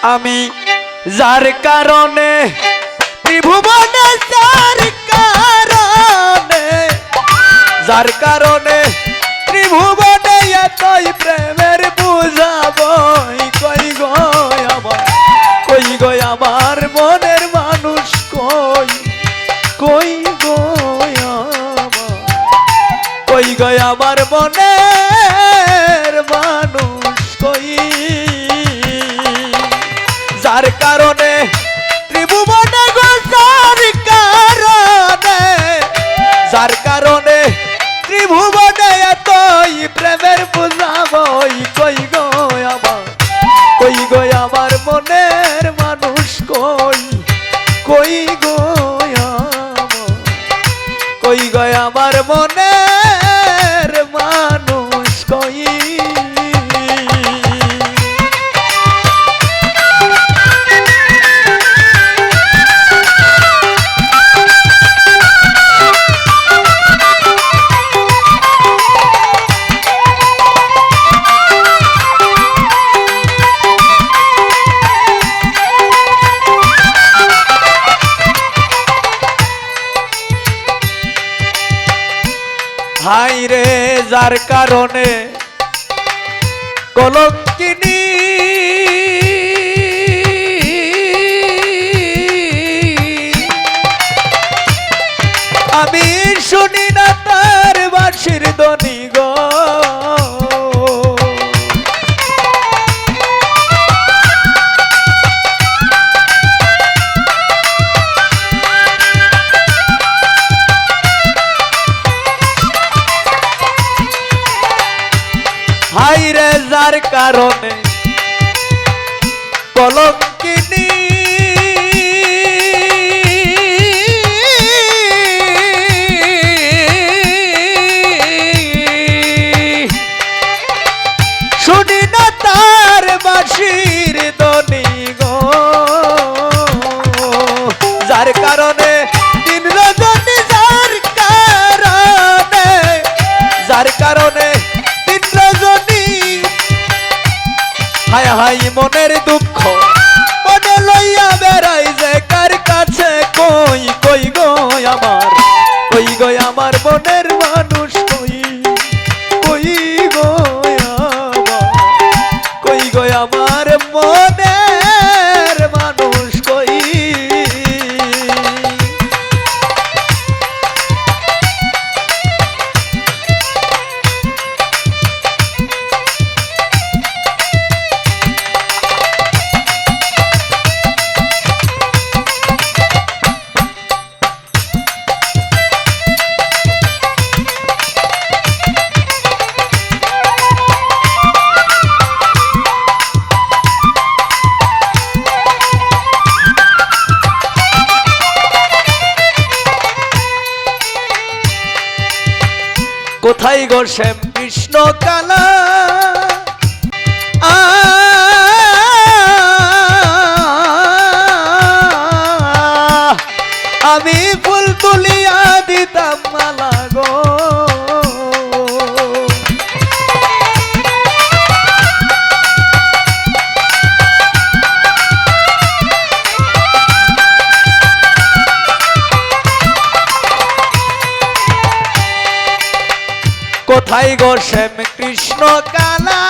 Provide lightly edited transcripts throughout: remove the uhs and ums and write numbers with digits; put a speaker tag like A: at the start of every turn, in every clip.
A: আমি যার কারণে ত্রিভুবনে যার কারণে ত্রিভুবনে এতই প্রেমের বুঝাবই কই গো আমার মনের মানুষ কই গো আমার মনের মানুষ কই যার কারণে ত্রিভুবনে গো যার কারণে ত্রিভুবনে এতই প্রেমের বুঝাবই কই গো আমার মনের মানুষ কই গো আমার মনের মানুষ কই হাই রে যার কারণে কলঙ্কিনী আমি শুনি না তার বাঁশির ধ্বনি গো হাইরে যার কারণে কলঙ্কিনী শুনি না তার বাঁশির ধ্বনি গো যার কারণে দিন রজনী যার কারণে হায় হায় মনের দুঃখ মনে লইয়া বেড়াই যে কার কাছে কই গো আমার মনের মানুষ কই গো আমার মনের মানুষ কই কোথায় গো শ্যাম কৃষ্ণ কালা আমি ফুল তুলিয়া দিতাম মালা গো কোথায় গো শ্যাম কৃষ্ণ কালা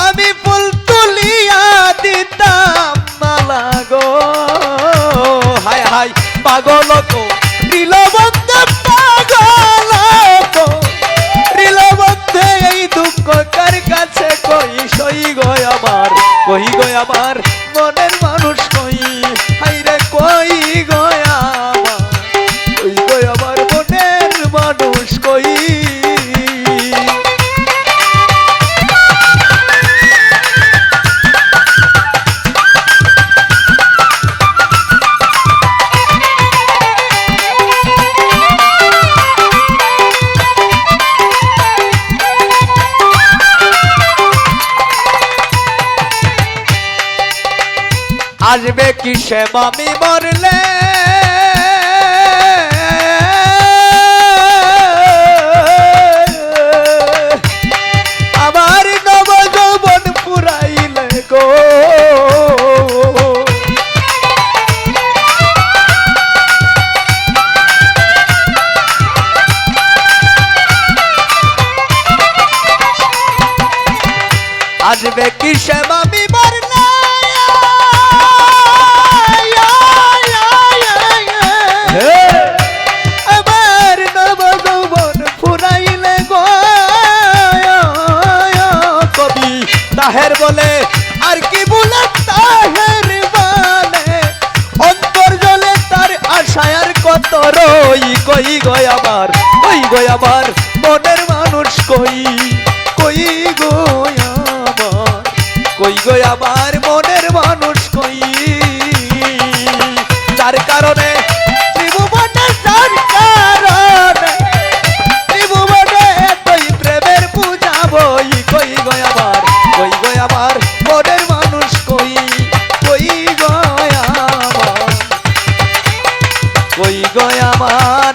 A: আমি ফুল তুলিয়া দিতাম মালা গো হায় হায় পাগল গো নীলবন্ধ পাগল গো নীলবন্ধ এই দুঃখ কার কাছে কই গো আমার মনের মানুষ কই হাইরে কই গো আমার মনের মানুষ কই আসবে কি শ্যাম আমি মরলে কই গো আমার মনের মানুষ কই গো আমার কই গো আমার মনের মানুষ কই যার কারণে ত্রিভুবনে যার কারণে ত্রিভুবনে তুই প্রেমের পূজা বই কই গো আমার মনের মানুষ কই গো আমার